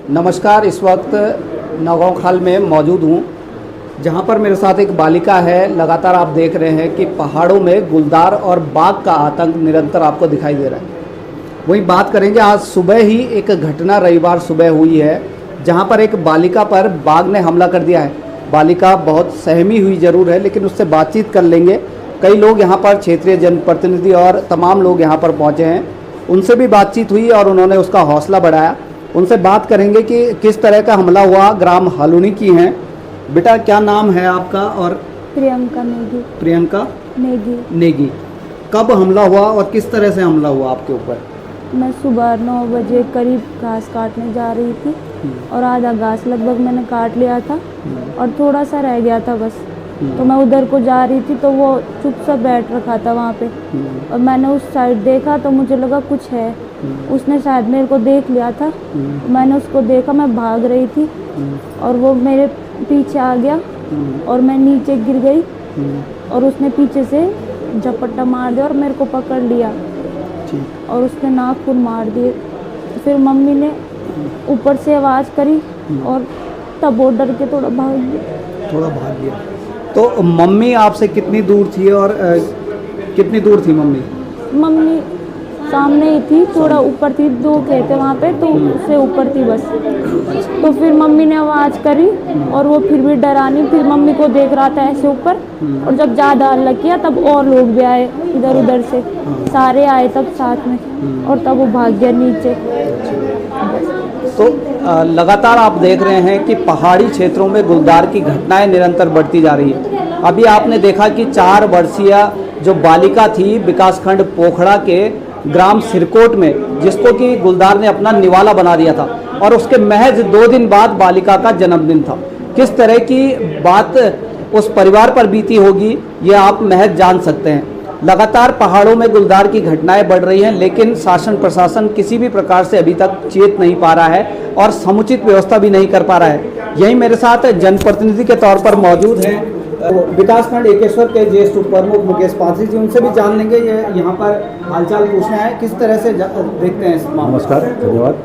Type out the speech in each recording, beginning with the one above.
नमस्कार। इस वक्त नौगांव खाल में मौजूद हूँ, जहाँ पर मेरे साथ एक बालिका है। लगातार आप देख रहे हैं कि पहाड़ों में गुलदार और बाघ का आतंक निरंतर आपको दिखाई दे रहा है। वहीं बात करेंगे, आज सुबह ही एक घटना रविवार सुबह हुई है, जहाँ पर एक बालिका पर बाघ ने हमला कर दिया है। बालिका बहुत सहमी हुई ज़रूर है, लेकिन उससे बातचीत कर लेंगे। कई लोग यहाँ पर, क्षेत्रीय जनप्रतिनिधि और तमाम लोग यहाँ पर पहुँचे हैं, उनसे भी बातचीत हुई और उन्होंने उसका हौसला बढ़ाया। उनसे बात करेंगे कि किस तरह का हमला हुआ। ग्राम हालुनी की हैं। बेटा, क्या नाम है आपका? और प्रियंका नेगी। प्रियंका नेगी। नेगी। कब हमला हुआ और किस तरह से हमला हुआ आपके ऊपर? मैं सुबह 9 बजे करीब घास काटने जा रही थी और आधा घास लगभग मैंने काट लिया था और थोड़ा सा रह गया था बस। तो मैं उधर को जा रही थी तो वो चुप सा बैठ रखा था वहाँ पे और मैंने उस साइड देखा तो मुझे लगा कुछ है। उसने शायद मेरे को देख लिया था। मैंने उसको देखा, मैं भाग रही थी और वो मेरे पीछे आ गया और मैं नीचे गिर गई और उसने पीछे से झपट्टा मार दिया और मेरे को पकड़ लिया और उसने नाखून मार दिए। फिर मम्मी ने ऊपर से आवाज़ करी और तब वो डर के थोड़ा भाग गया। तो मम्मी आपसे कितनी दूर थी और कितनी दूर थी मम्मी? मम्मी सामने ही थी, थोड़ा ऊपर थी, 2 खेत है वहाँ पे, तो उससे ऊपर थी बस। तो फिर मम्मी ने आवाज़ करी और वो फिर भी डरा नहीं। फिर मम्मी को देख रहा था ऐसे ऊपर, और जब ज़्यादा हल्ला किया तब और लोग भी आए, इधर उधर से सारे आए तब साथ में, और तब वो भाग गया नीचे। तो लगातार आप देख रहे हैं कि पहाड़ी क्षेत्रों में गुलदार की घटनाएं निरंतर बढ़ती जा रही है। अभी आपने देखा कि 4 वर्षीय जो बालिका थी विकासखंड पोखड़ा के ग्राम सिरकोट में, जिसको कि गुलदार ने अपना निवाला बना दिया था, और उसके महज 2 दिन बाद बालिका का जन्मदिन था। किस तरह की बात उस परिवार पर बीती होगी, ये आप महज जान सकते हैं। लगातार पहाड़ों में गुलदार की घटनाएं बढ़ रही हैं, लेकिन शासन प्रशासन किसी भी प्रकार से अभी तक चेत नहीं पा रहा है और समुचित व्यवस्था भी नहीं कर पा रहा है। यही मेरे साथ जनप्रतिनिधि के तौर पर मौजूद हैं विकासखंड एकेश्वर के ज्येष्ठ उप प्रमुख मुकेश पांथरी जी। उनसे भी जान लेंगे, ये यहाँ पर हालचाल पूछना है, किस तरह से देखते हैं इस मामले। नमस्कार, धन्यवाद।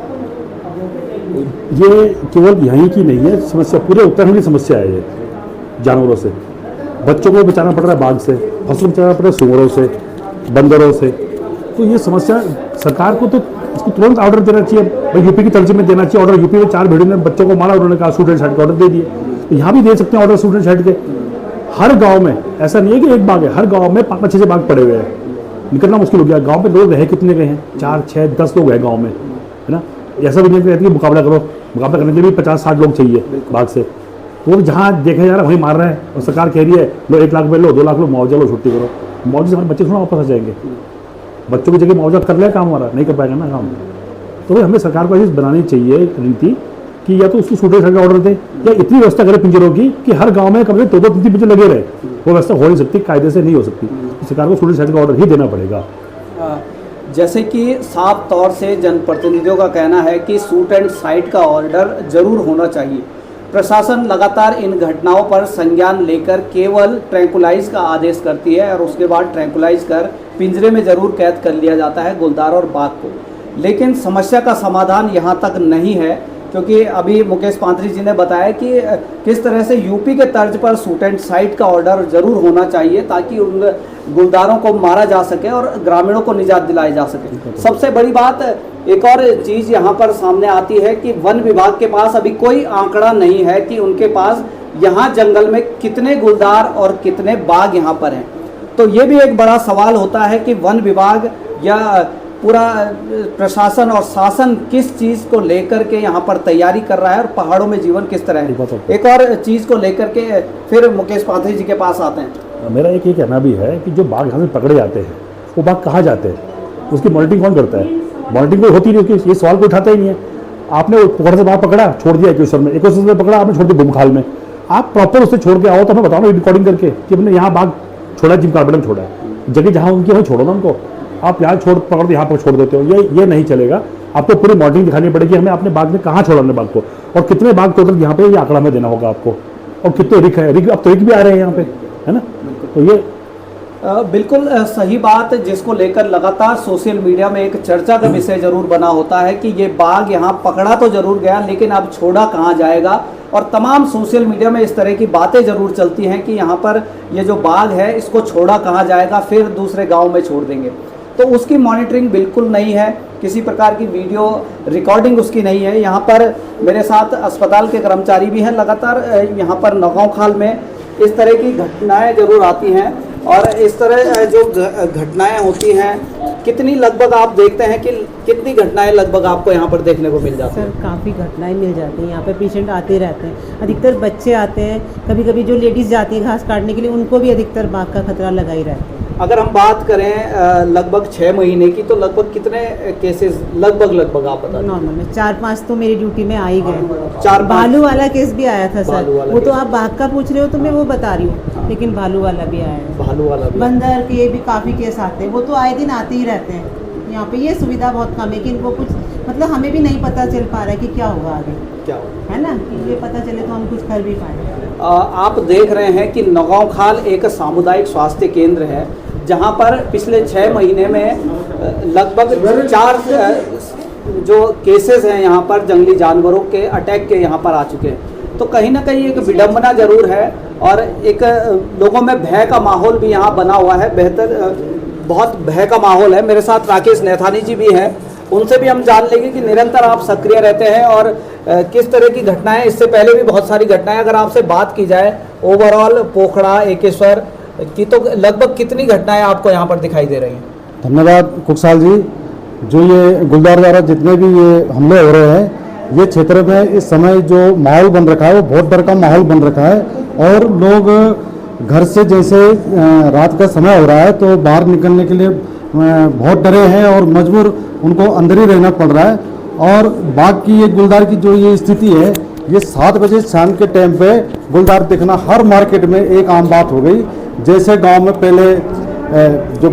ये केवल यहीं की नहीं है समस्या, पूरे उत्तराखंड की समस्या है ये। जानवरों से बच्चों को बचाना पड़ रहा है, बाघ से, फसलों को बचाना पड़ रहा है सूअरों से, बंदरों से। तो ये समस्या सरकार को तो इसको तुरंत ऑर्डर देना चाहिए भाई, यूपी की तर्ज में देना चाहिए ऑर्डर। यूपी में 4 भेड़ियों ने बच्चों को मारा, उन्होंने कहा शूट एंड साइड का ऑर्डर दे दिए। तो यहाँ भी दे सकते हैं ऑर्डर शूट एंड साइड के। हर गांव में ऐसा नहीं है कि एक बाघ है, हर गांव में 5-6 बाघ पड़े हुए हैं। निकलना मुश्किल हो गया। गांव में लोग रहे कितने गए हैं? 4, 6, 10 लोग हैं गांव में, है ना। ऐसा भी नहीं कहती कि मुकाबला करो, मुकाबला करने के लिए 50-60 लोग चाहिए बाघ से। तो जहाँ देखा जा रहा है वहीं मार रहे हैं, और सरकार कह रही है लो 1 लाख रुपये लो, 2 लाख लो, मुआवजा लो, छुट्टी करो। मुआवजे से हमारे बच्चे थोड़ा वापस आ जाएंगे। बच्चों की जगह मुआवजा कर लिया काम हमारा, नहीं कर पाएगा ना काम। तो भाई हमें सरकार को ऐसी बनानी चाहिए नीति कि या तो उसको शूट एंड साइड का ऑर्डर दे, या इतनी व्यवस्था करे पिंजरों की कि हर गांव में कम से कम 2-3 पिंजरे लगे रहे। वो व्यवस्था हो नहीं सकती, कायदे से नहीं हो सकती। तो सरकार को शूट एंड साइड का ऑर्डर ही देना पड़ेगा। जैसे कि साफ तौर से जनप्रतिनिधियों का कहना है कि शूट एंड साइड का ऑर्डर जरूर होना चाहिए। प्रशासन लगातार इन घटनाओं पर संज्ञान लेकर केवल ट्रैंकुलाइज का आदेश करती है, और उसके बाद ट्रैंकुलाइज कर पिंजरे में जरूर कैद कर लिया जाता है गुलदार और बाघ को। लेकिन समस्या का समाधान यहाँ तक नहीं है, क्योंकि अभी मुकेश पांथरी जी ने बताया कि किस तरह से यूपी के तर्ज पर शूट एंड साइड का ऑर्डर जरूर होना चाहिए, ताकि उन गुलदारों को मारा जा सके और ग्रामीणों को निजात दिलाई जा सके। सबसे बड़ी बात, एक और चीज़ यहाँ पर सामने आती है कि वन विभाग के पास अभी कोई आंकड़ा नहीं है कि उनके पास यहाँ जंगल में कितने गुलदार और कितने बाघ यहाँ पर हैं। तो ये भी एक बड़ा सवाल होता है कि वन विभाग या पूरा प्रशासन और शासन किस चीज़ को लेकर के यहाँ पर तैयारी कर रहा है, और पहाड़ों में जीवन किस तरह है। एक और चीज़ को लेकर के फिर मुकेश पांथरी जी के पास आते हैं। मेरा एक ये कहना भी है कि जो बाघ यहाँ से पकड़े जाते हैं वो बाघ कहाँ जाते हैं, उसकी मॉनिटरिंग कौन करता है? मॉनिटरिंग कोई होती नहीं, ये सवाल कोई उठाता ही नहीं है। आपने पोखरा से बाघ पकड़ा, छोड़ दिया एकेश्वर में, एकेश्वर से पकड़ा आपने छोड़ दिया भूमखाल में। आप प्रॉपर उससे छोड़ के आओ तो हमें बताओ ना रिकॉर्डिंग करके कि हमने यहाँ बाघ छोड़ा, जिम कार्बेट में छोड़ा है। जगह जहाँ उनकी वहीं छोड़ो ना उनको। आप यहाँ पकड़ दो, यहाँ पर छोड़ देते हो, ये नहीं चलेगा। आपको पूरी मॉनिटरिंग दिखानी पड़ेगी हमें, अपने बाघ में कहाँ छोड़ा हमने बाघ को, और कितने बाघ टोटल यहाँ पे, ये आंकड़ा में देना होगा आपको, और कितने रिक है। अब तो रिक भी आ रहे हैं यहाँ पे, है ना। तो ये बिल्कुल सही बात, जिसको लेकर लगातार सोशल मीडिया में एक चर्चा का विषय जरूर बना होता है कि ये बाघ यहाँ पकड़ा तो जरूर गया, लेकिन अब छोड़ा कहाँ जाएगा। और तमाम सोशल मीडिया में इस तरह की बातें जरूर चलती हैं कि यहाँ पर ये जो बाघ है इसको छोड़ा कहाँ जाएगा, फिर दूसरे गांव में छोड़ देंगे। तो उसकी मॉनिटरिंग बिल्कुल नहीं है, किसी प्रकार की वीडियो रिकॉर्डिंग उसकी नहीं है। यहाँ पर मेरे साथ अस्पताल के कर्मचारी भी हैं। लगातार यहाँ पर नगांव खाल में इस तरह की घटनाएं जरूर आती हैं, और इस तरह जो घटनाएं होती हैं, कितनी लगभग आप देखते हैं कि कितनी घटनाएं लगभग आपको यहाँ पर देखने को मिल जाती हैं? सर काफ़ी घटनाएं मिल जाती हैं, यहाँ पे पेशेंट आते रहते हैं। अधिकतर बच्चे आते हैं, कभी कभी जो लेडीज़ जाती हैं घास काटने के लिए, उनको भी अधिकतर बाघ का खतरा लगा ही रहता है। अगर हम बात करें लगभग 6 महीने की, तो लगभग कितने केसेस लगभग आप बता दें? नॉर्मल में 4-5 तो मेरी ड्यूटी में आ ही गए। 4-5 भालू वाला केस भी आया था सर, वो तो केस। आप बाघ का पूछ रहे हो तो मैं वो बता रही हूँ, लेकिन भालू वाला भी आया है। भालू वाला भी। बंदर के भी काफ़ी केस आते हैं, वो तो आए दिन आते ही रहते हैं। यहाँ पे ये सुविधा बहुत कम है कि इनको कुछ मतलब हमें भी नहीं पता चल पा रहा है कि क्या होगा आगे, क्या होगा, है ना, कि ये पता चले तो हम कुछ कर भी पाए। आप देख रहे हैं कि नगांव खाल एक सामुदायिक स्वास्थ्य केंद्र है, जहां पर पिछले 6 महीने में लगभग 4 जो केसेस हैं यहाँ पर जंगली जानवरों के अटैक के यहाँ पर आ चुके हैं। तो कहीं ना कहीं एक विडंबना जरूर है, और एक लोगों में भय का माहौल भी यहाँ बना हुआ है। बहुत भय का माहौल है। मेरे साथ राकेश नैथानी जी भी हैं, उनसे भी हम जान लेंगे कि निरंतर आप सक्रिय रहते हैं और किस तरह की घटनाएं, इससे पहले भी बहुत सारी घटनाएं, अगर आपसे बात की जाए ओवरऑल पोखड़ा एकेश्वर की, तो लगभग कितनी घटनाएं आपको यहाँ पर दिखाई दे रही हैं? धन्यवाद कुकसाल जी। जो ये गुलदार द्वारा जितने भी ये हमले हो रहे हैं, ये क्षेत्र में इस समय जो माहौल बन रखा है वो बहुत डर का माहौल बन रखा है, और लोग घर से जैसे रात का समय हो रहा है तो बाहर निकलने के लिए बहुत डरे हैं और मजबूर उनको अंदर ही रहना पड़ रहा है। और बाघ की ये गुलदार की जो ये स्थिति है, ये 7 बजे शाम के टाइम पे गुलदार दिखना हर मार्केट में एक आम बात हो गई। जैसे गांव में पहले जो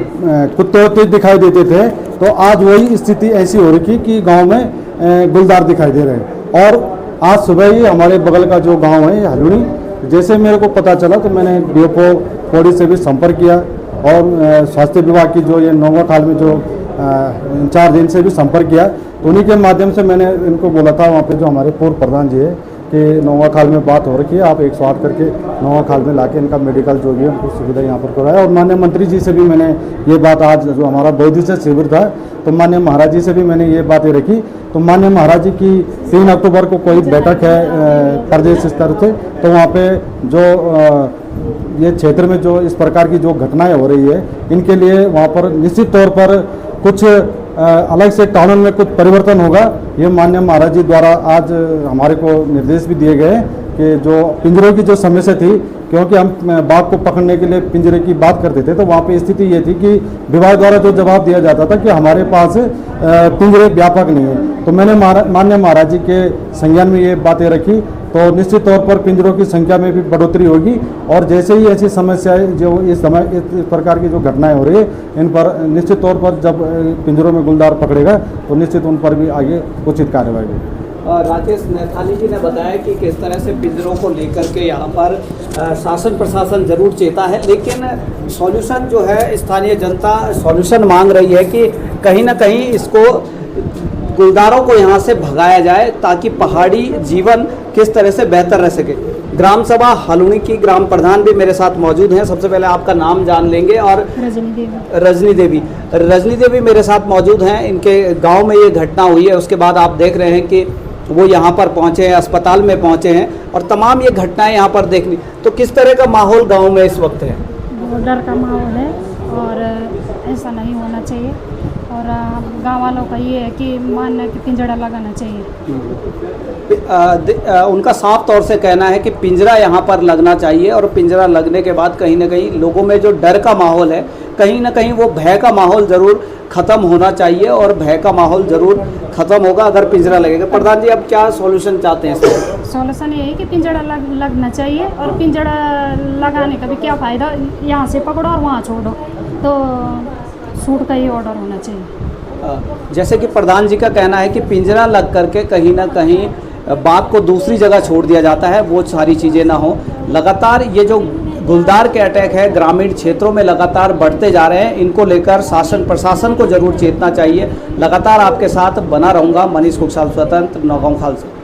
कुत्ते होते दिखाई देते थे, तो आज वही स्थिति ऐसी हो रही कि गांव में गुलदार दिखाई दे रहे हैं। और आज सुबह ही हमारे बगल का जो गांव है हलुनी, जैसे मेरे को पता चला तो मैंने डीएफओ पौड़ी से भी संपर्क किया, और स्वास्थ्य विभाग की जो ये नगांव खाल में जो इंचार्ज इनसे भी संपर्क किया। तो उन्हीं के माध्यम से मैंने इनको बोला था, वहाँ पे जो हमारे पूर्व प्रधान जी है, कि नगांव खाल में बात हो रखी है, आप 108 करके नगांव खाल में लाके इनका मेडिकल जो भी है उनको सुविधा यहाँ पर कराया। और माननीय मंत्री जी से भी मैंने ये बात, आज जो हमारा 2 दिवसीय शिविर था, तो माननीय महाराज जी से भी मैंने ये बातें रखी। तो माननीय महाराज जी की 3 अक्टूबर को कोई बैठक है प्रदेश स्तर से, तो वहाँ पे जो ये क्षेत्र में जो इस प्रकार की जो घटनाएं हो रही है, इनके लिए वहाँ पर निश्चित तौर पर कुछ अलग से कानून में कुछ परिवर्तन होगा। ये माननीय महाराज जी द्वारा आज हमारे को निर्देश भी दिए गए कि जो पिंजरों की जो समस्या थी, क्योंकि हम बाघ को पकड़ने के लिए पिंजरे की बात करते थे, तो वहाँ पे स्थिति ये थी कि विभाग द्वारा जो जवाब दिया जाता था कि हमारे पास पिंजरे व्यापक नहीं है। तो मैंने माननीय महाराज जी के संज्ञान में ये बातें रखी, तो निश्चित तौर पर पिंजरों की संख्या में भी बढ़ोतरी होगी। और जैसे ही ऐसी समस्याएं जो इस प्रकार की जो घटनाएं हो रही है, इन पर निश्चित तौर पर जब पिंजरों में गुलदार पकड़ेगा तो निश्चित उन पर भी आगे उचित कार्रवाई होगी। राकेश नैथानी जी ने बताया कि किस तरह से पिंजरों को लेकर के यहाँ पर शासन प्रशासन जरूर चेता है, लेकिन सॉल्यूशन जो है स्थानीय जनता सॉल्यूशन मांग रही है कि कहीं ना कहीं इसको गुलदारों को यहाँ से भगाया जाए, ताकि पहाड़ी जीवन किस तरह से बेहतर रह सके। ग्राम सभा हलुनी की ग्राम प्रधान भी मेरे साथ मौजूद हैं। सबसे पहले आपका नाम जान लेंगे। और रजनी देवी मेरे साथ मौजूद हैं। इनके गांव में ये घटना हुई है, उसके बाद आप देख रहे हैं कि वो यहाँ पर पहुँचे हैं, अस्पताल में पहुँचे हैं, और तमाम ये घटनाएं यहाँ पर देखनी। तो किस तरह का माहौल गाँव में इस वक्त है? बहुत डर का माहौल है, और ऐसा नहीं होना चाहिए। और गाँव वालों का ये है कि मानना कि पिंजरा लगाना चाहिए। उनका साफ तौर से कहना है कि पिंजरा यहाँ पर लगना चाहिए, और पिंजरा लगने के बाद कहीं ना कहीं लोगों में जो डर का माहौल है, कहीं ना कहीं वो भय का माहौल ज़रूर ख़त्म होना चाहिए, और भय का माहौल ज़रूर ख़त्म होगा अगर पिंजरा लगेगा। प्रधान जी, अब क्या सॉल्यूशन चाहते हैं? सॉल्यूशन ये है कि पिंजरा लगना चाहिए, और पिंजरा लगाने का भी क्या फ़ायदा, यहाँ से पकड़ो और वहाँ छोड़ो, तो सूट का ही ऑर्डर होना चाहिए। जैसे कि प्रधान जी का कहना है कि पिंजरा लग करके कहीं ना कहीं बाघ को दूसरी जगह छोड़ दिया जाता है, वो सारी चीज़ें ना हो। लगातार ये जो गुलदार के अटैक है ग्रामीण क्षेत्रों में लगातार बढ़ते जा रहे हैं। इनको लेकर शासन प्रशासन को जरूर चेतना चाहिए। लगातार आपके साथ बना रहूंगा। मनीष कुकसाल, स्वतंत्र, नौगांव खाल से।